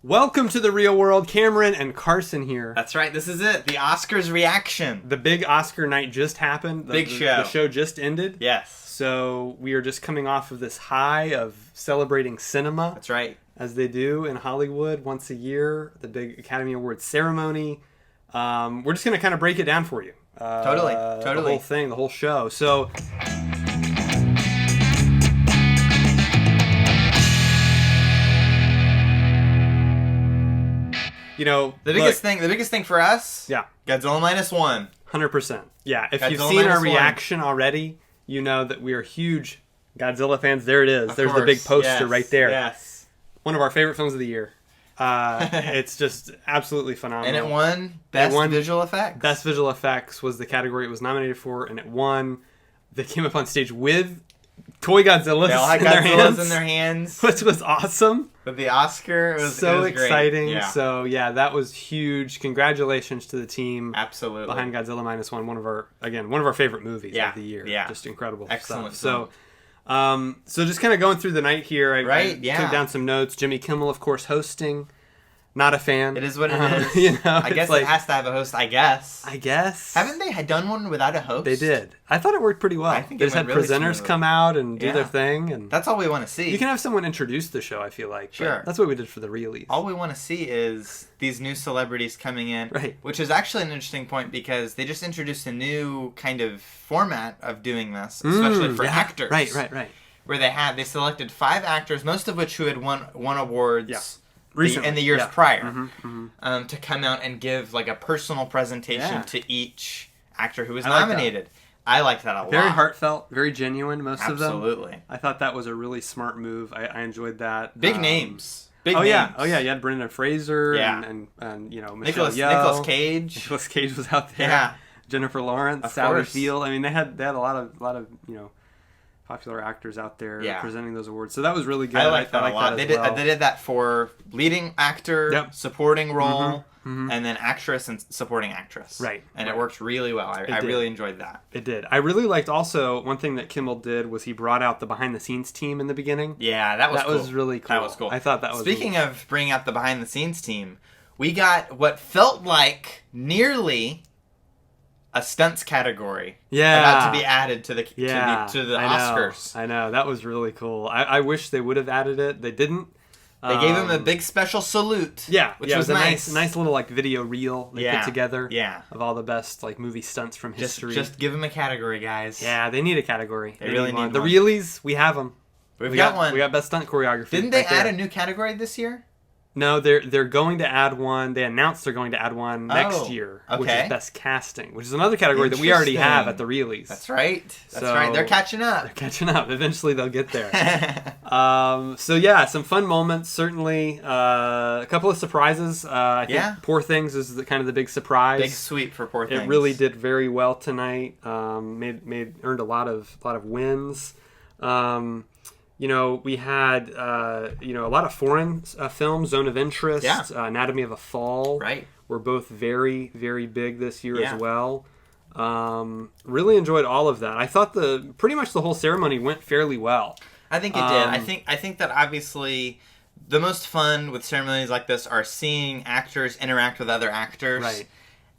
Welcome to the real world. Cameron and Carson here. That's right. This is it. The Oscars reaction. The big Oscar night just happened. Big show. The show just ended. Yes. So we are just coming off of this high of celebrating cinema. That's right. As they do in Hollywood once a year, the big Academy Awards ceremony. We're just going to kind of break it down for you. Totally. The whole thing, the whole show. So... You know, the biggest thing for us, yeah, Godzilla -1. 100%. Yeah, if Godzilla you've seen our -1. reaction already, you know that we are huge Godzilla fans. There it is. Of There's course. the big poster right there. Yes. One of our favorite films of the year. It's just absolutely phenomenal. And it won Best Visual Effects. Best Visual Effects was the category it was nominated for, and it won. They came up on stage with toy Godzillas They all had Godzillas in their hands. Which was awesome. But the Oscar was so it was exciting. Great. Yeah. So yeah, that was huge. Congratulations to the team. Absolutely. Behind Godzilla -1, one of our favorite movies of the year. Yeah. Just incredible Excellent stuff. So just kind of going through the night here. I took down some notes. Jimmy Kimmel, of course, hosting. Not a fan. It is what it is. You know, I guess it has to have a host, I guess. Haven't they done one without a host? They did. I thought it worked pretty well. I think they just had really presenters smoothly. come out and do their thing. And that's all we want to see. you can have someone introduce the show, I feel like. Sure. That's what we did for the Reelies. All we want to see is these new celebrities coming in. Right. Which is actually an interesting point because they just introduced a new kind of format of doing this, especially for actors. Right. Where they selected 5 actors, most of which who had won awards in the years prior, to come out and give like a personal presentation to each actor who was nominated. I liked that a lot. Very heartfelt, very genuine, most of them. Absolutely. I thought that was a really smart move. I enjoyed that. Big names. Big names. Yeah. You had Brendan Fraser and you know, Michelle Yeoh. Nicolas Cage. Nicolas Cage was out there. Yeah. Jennifer Lawrence, Sally Field. I mean, they had a lot of you know, popular actors out there presenting those awards. So that was really good. I liked that a lot. They did that for leading actor, supporting role, and then actress and supporting actress. Right. And it worked really well. I really enjoyed that. It did. I really liked also, one thing that Kimmel did was he brought out the behind-the-scenes team in the beginning. Yeah, that was cool. That was really cool. That was cool. I thought that was Speaking of bringing out the behind-the-scenes team, we got what felt like nearly a stunts category about to be added to the Oscars. I know. That was really cool. I wish they would have added it. They didn't. They gave him a big special salute. Which was a nice little like video reel they put together. Yeah. Of all the best like movie stunts from history. Just give them a category, guys. Yeah, they need a category. They really need one. The Reelies, we have them. We got one. We got best stunt choreography. Didn't they add a new category this year? No, they're going to add one. They announced they're going to add one next year, which is best casting, which is another category that we already have at the Reelies. That's right. That's right. They're catching up. Eventually, they'll get there. So yeah, some fun moments. Certainly, a couple of surprises. I think Poor Things is kind of the big surprise. Big sweep for Poor Things. It really did very well tonight. Earned a lot of wins. You know, we had, a lot of foreign films, Zone of Interest, Anatomy of a Fall. Right. Were both very, very big this year as well. Really enjoyed all of that. I thought pretty much the whole ceremony went fairly well. I think it did. I think that obviously the most fun with ceremonies like this are seeing actors interact with other actors. Right.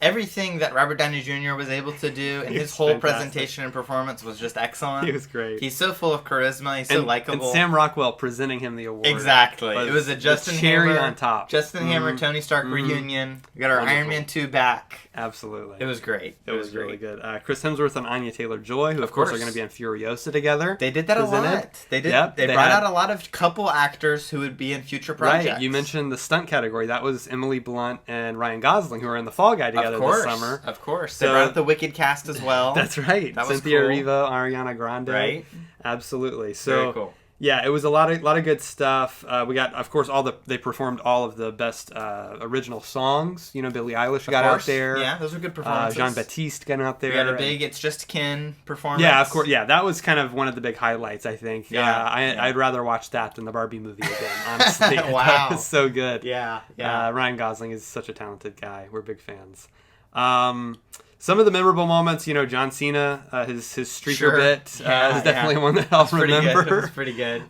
Everything that Robert Downey Jr. was able to do and his whole presentation and performance was just excellent. He was great. He's so full of charisma. He's so likable. And Sam Rockwell presenting him the award. Exactly. It was a Justin cherry Hammer on top. Justin Hammer, Tony Stark reunion. We got our Iron Man 2 back. Absolutely. It was great. It was really good. Chris Hemsworth and Anya Taylor-Joy, who of course are going to be on Furiosa together. They did that a lot. They did. They brought out a lot of couple actors who would be in future projects. Right. You mentioned the stunt category. That was Emily Blunt and Ryan Gosling, who are in The Fall Guy together this summer. Of course. They brought out the Wicked cast as well. That's right. That Cynthia was cool. Erivo, Ariana Grande. Right. Absolutely. So, very cool. Yeah, it was a lot of good stuff. We got, of course, they performed all of the best original songs. You know, Billie Eilish got out there. Yeah, those were good performances. Jean-Baptiste got out there. We had a big It's Just Ken performance. Yeah, of course. Yeah, that was kind of one of the big highlights, I think. Yeah. I'd rather watch that than the Barbie movie again, honestly. Wow. That was so good. Yeah. Ryan Gosling is such a talented guy. We're big fans. Some of the memorable moments, you know, John Cena, his streaker bit is definitely one that I'll remember. That's pretty good.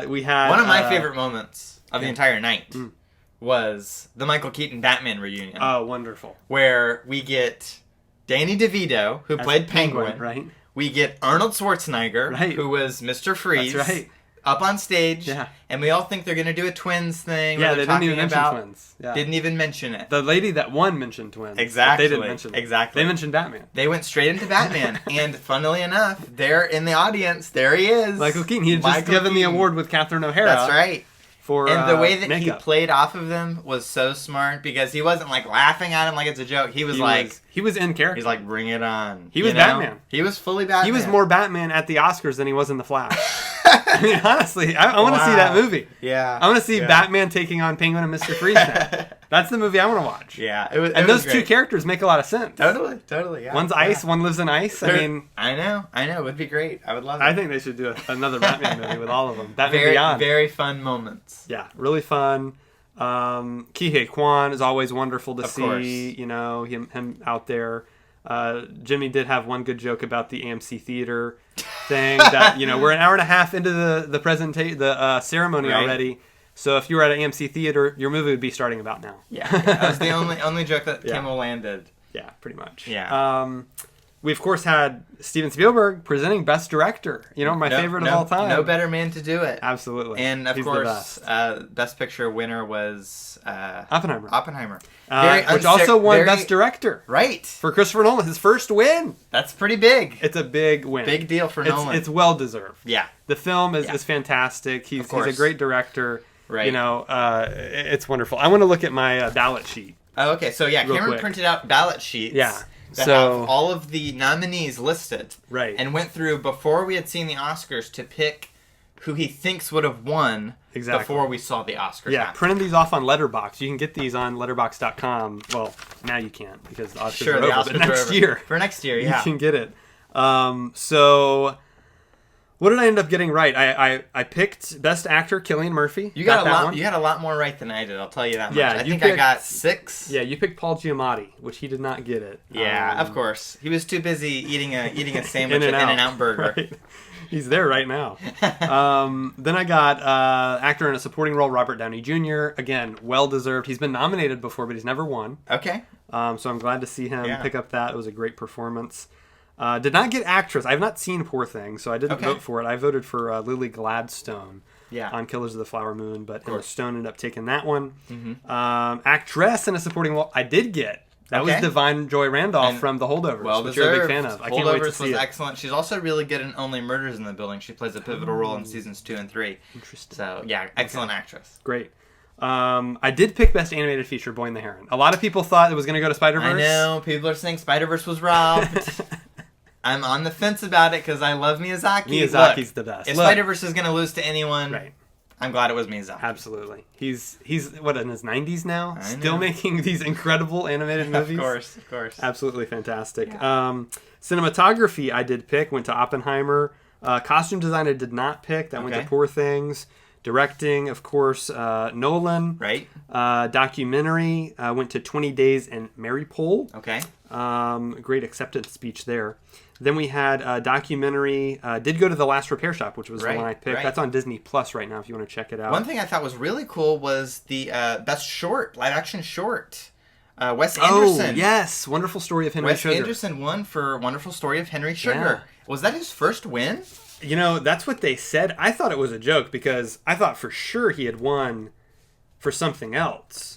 We had one of my favorite moments of the entire night was the Michael Keaton Batman reunion. Oh, wonderful. Where we get Danny DeVito, who played Penguin. Right. We get Arnold Schwarzenegger, who was Mr. Freeze. That's right. Up on stage, and we all think they're going to do a twins thing. Yeah, they didn't even mention twins. Yeah. Didn't even mention it. The lady that won mentioned twins. Exactly. They didn't mention it. Exactly. They mentioned Batman. They went straight into Batman, and funnily enough, there in the audience, there he is. Michael Keaton. He had just given the award with Catherine O'Hara. That's right. And the way that he played off of them was so smart because he wasn't like laughing at him like it's a joke. He was he was in character. He's like, bring it on. He was Batman. He was fully Batman. He was more Batman at the Oscars than he was in The Flash. I mean, honestly, I want to see that movie. Yeah. I want to see Batman taking on Penguin and Mr. Freeze now. That's the movie I want to watch. Yeah. Those two characters make a lot of sense. Totally. Yeah. One's ice, one lives in ice. I know. It would be great. I would love it. I think they should do another Batman movie with all of them. Batman Beyond. Very fun moments. Yeah, really fun. Kihei Kwan is always wonderful to see. Course. You know, him out there. Jimmy did have one good joke about the AMC Theater thing that, you know, we're an hour and a half into the ceremony already. So if you were at an AMC Theater, your movie would be starting about now. Yeah. That was the only joke that Kimmel landed. Yeah, pretty much. Yeah. We, of course, had Steven Spielberg presenting Best Director. You know, my favorite of all time. No better man to do it. Absolutely. And, of course, Best Picture winner was... Oppenheimer. Which also won Best Director. Right. For Christopher Nolan, his first win. That's pretty big. It's a big win. Big deal for Nolan. It's well-deserved. Yeah. The film is fantastic. He's a great director. Right. You know, it's wonderful. I want to look at my ballot sheet. Oh, okay. So, Cameron printed out ballot sheets. Yeah. That have all of the nominees listed. Right. And went through, before we had seen the Oscars, to pick who he thinks would have won before we saw the Oscars. Yeah, printed these off on Letterboxd. You can get these on letterboxd.com. Well, now you can't because the Oscars are over. Oscars but next year. For next year, yeah. You can get it. So... What did I end up getting right? I picked Best Actor, Cillian Murphy. You got a lot more right than I did. I'll tell you that much. Yeah, I think I got 6. Yeah, you picked Paul Giamatti, which he did not get it. Yeah, of course. He was too busy eating a sandwich at In-N-Out Burger. Right. He's there right now. Then I got actor in a supporting role, Robert Downey Jr. Again, well deserved. He's been nominated before, but he's never won. Okay. So I'm glad to see him pick up that. It was a great performance. Did not get actress. I have not seen Poor Things, so I didn't vote for it. I voted for Lily Gladstone on Killers of the Flower Moon, but Emma Stone ended up taking that one. Mm-hmm. Actress in a supporting role, I did get. That was Divine Joy Randolph from The Holdovers, which you're a big fan of. I can't wait to see it. Holdovers was excellent. She's also really good in Only Murders in the Building. She plays a pivotal role in seasons 2 and 3. Interesting. So, excellent actress. Great. I did pick Best Animated Feature, Boy and the Heron. A lot of people thought it was going to go to Spider-Verse. I know. People are saying Spider-Verse was robbed. I'm on the fence about it because I love Miyazaki. Miyazaki's the best. If Spider-Verse is going to lose to anyone, right. I'm glad it was Miyazaki. Absolutely. He's what, in his 90s now? Still making these incredible animated movies? Of course. Absolutely fantastic. Yeah. Cinematography I did pick, went to Oppenheimer. Costume design I did not pick. That went to Poor Things. Directing, of course, Nolan. Right. Documentary went to 20 Days and Mariupol. Okay. Great acceptance speech there. Then we had a documentary, did go to The Last Repair Shop, which was the one I picked. Right. That's on Disney Plus right now if you want to check it out. One thing I thought was really cool was the best short, live action short. Wes Anderson. Oh, yes. Wonderful Story of Henry Sugar. Wes Anderson won for Wonderful Story of Henry Sugar. Yeah. Was that his first win? You know, that's what they said. I thought it was a joke because I thought for sure he had won for something else.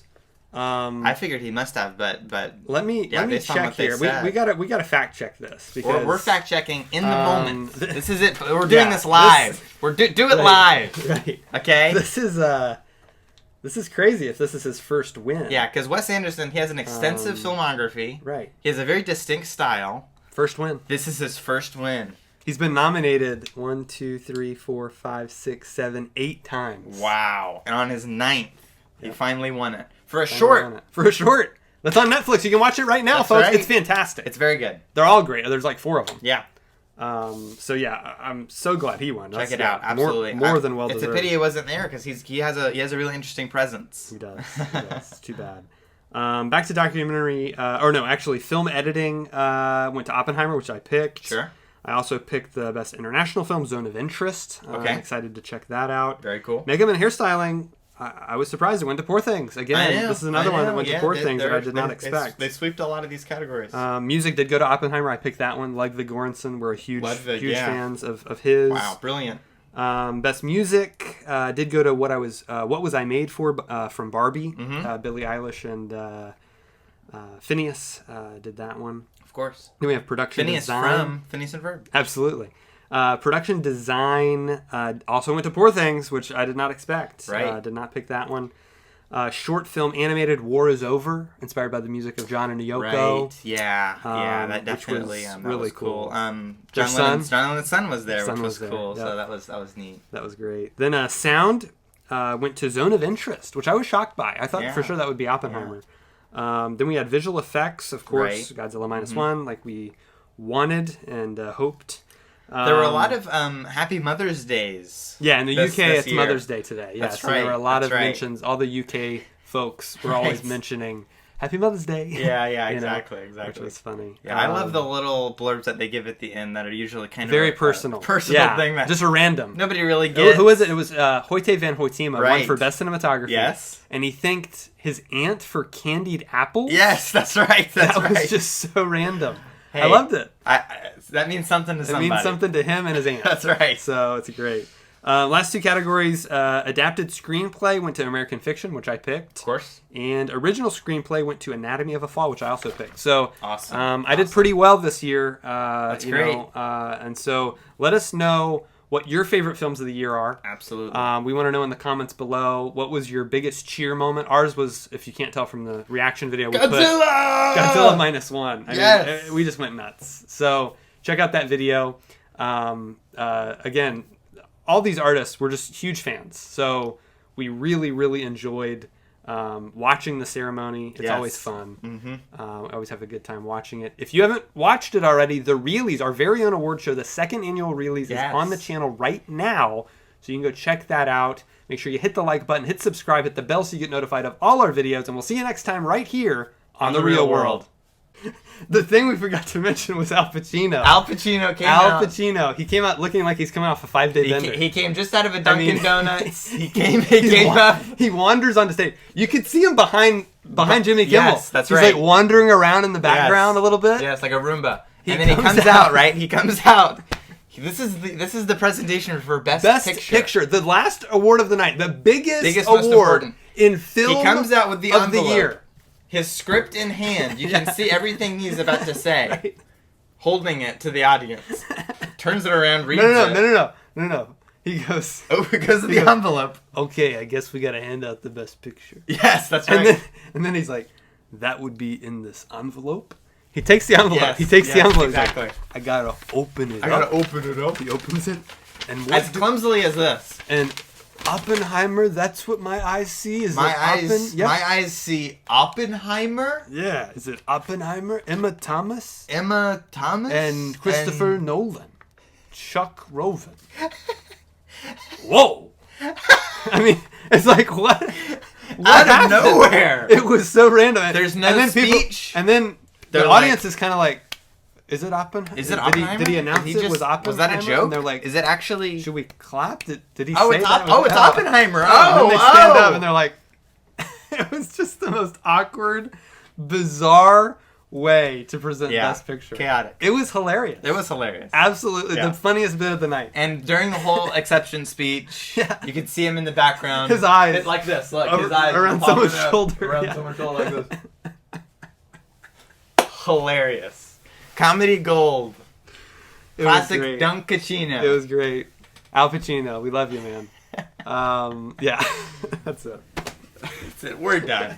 I figured he must have, but let me check here. We gotta fact check this because we're fact checking in the moment. This is it. We're doing this live. We're do it live. Right. Okay. This is crazy. If this is his first win. Yeah, because Wes Anderson, he has an extensive filmography. Right. He has a very distinct style. First win. This is his first win. He's been nominated 1, 2, 3, 4, 5, 6, 7, 8 times. Wow. And on his 9th, he finally won it. For a short. That's on Netflix. You can watch it right now, folks. Right. It's fantastic. It's very good. They're all great. There's like 4 of them. Yeah. So yeah, I'm so glad he won. Check it out. Absolutely. More than well deserved. It's a pity he wasn't there because he has a really interesting presence. He does. It's too bad. Back to documentary, film editing went to Oppenheimer, which I picked. Sure. I also picked the best international film, Zone of Interest. Okay. I'm excited to check that out. Very cool. Makeup and hairstyling, I was surprised it went to Poor Things. Again, this is another one that went to Poor Things that I did not expect. They sweeped a lot of these categories. Music did go to Oppenheimer. I picked that one. Ludwig Göransson. We're huge fans of his. Wow, brilliant. Best music did go to What Was I Made For from Barbie. Billie Eilish and Phineas did that one. Of course. Then we have production design. Phineas from Phineas and Ferb. Absolutely. Production design also went to Poor Things, which I did not expect. Right. Did not pick that one. Short film animated War Is Over, inspired by the music of John and Yoko. Right. Yeah. That definitely was really was cool. John Lennon's son was there, which was cool. Yep. So that was neat. That was great. Then sound went to Zone of Interest, which I was shocked by. I thought for sure that would be Oppenheimer. Then we had visual effects, of course, Godzilla Minus One, like we wanted and hoped. There were a lot of Happy Mother's Days. Yeah, in the UK, it's year. Mother's Day today. Yeah, that's so right. There were a lot of mentions. All the UK folks were always mentioning Happy Mother's Day. Yeah, exactly. Which was funny. Yeah, I love the little blurbs that they give at the end that are usually kind of very personal thing. That just a random. Nobody really gets. Who was it? It was Hoyte van Hoytema, won for Best Cinematography. Yes. And he thanked his aunt for candied apples. Yes, that's right. That was just so random. Hey, I loved it. That means something to somebody. It means something to him and his aunt. That's right. So it's great. Last two categories, adapted screenplay went to American Fiction, which I picked. Of course. And original screenplay went to Anatomy of a Fall, which I also picked. So awesome. I did pretty well this year. That's great. And so let us know what your favorite films of the year are. Absolutely. We want to know in the comments below, what was your biggest cheer moment? Ours was, if you can't tell from the reaction video, we put Godzilla Minus One. I mean, we just went nuts. So check out that video. Again, all these artists, we're just huge fans. So we really, really enjoyed watching the ceremony. It's always fun. I always have a good time watching it. If you haven't watched it already, the Reelys, our very own award show, the second annual Reelys is on the channel right now. So you can go check that out. Make sure you hit the like button, hit subscribe, hit the bell so you get notified of all our videos. And we'll see you next time right here on The Real World. The thing we forgot to mention was Al Pacino. Al Pacino came out. Al Pacino. He came out looking like he's coming off a 5-day bender. He came just out of a Dunkin' Donuts. He came up. He wanders onto stage. You could see him behind Jimmy Kimmel. Yes, that's he's right. He's like wandering around in the background a little bit. Yes, like a Roomba. And then he comes out, right? He comes out. This is the presentation for Best Picture. The last award of the night. The biggest award in film he comes out with the of the year. His script in hand. You can see everything he's about to say. Right. Holding it to the audience. Turns it around, reads it. No. He goes... Oh, because of the envelope. Okay, I guess we got to hand out the Best Picture. Yes, that's right. And then he's like, that would be in this envelope? He takes the envelope. Yes, the envelope. Exactly. Like, I got to open it up. I got to open it up. He opens it. And as clumsily as this. And... Oppenheimer, that's what my eyes see? My eyes see Oppenheimer? Yeah. Is it Oppenheimer? Emma Thomas? And Christopher Nolan. Chuck Roven. Whoa! I mean, it's like, what out of nowhere! It was so random. There's no speech. And then the audience is kind of like, is it Oppenheimer? Is it Oppenheimer? Did he announce it was Oppenheimer? Was that a joke? And they're like, is it actually... Should we clap? Did he say that? It's Oppenheimer. And then they stand up and they're like... It was just the most awkward, bizarre way to present Best Picture. Chaotic. It was hilarious. Absolutely. The funniest bit of the night. And during the whole acceptance speech, you could see him in the background. His eyes. Like this. Look, his eyes. Around someone's shoulder. Around someone's shoulder like this. Hilarious. Comedy gold. Classic Dunkachino. It was great. Al Pacino, we love you, man. That's it. That's it. We're done.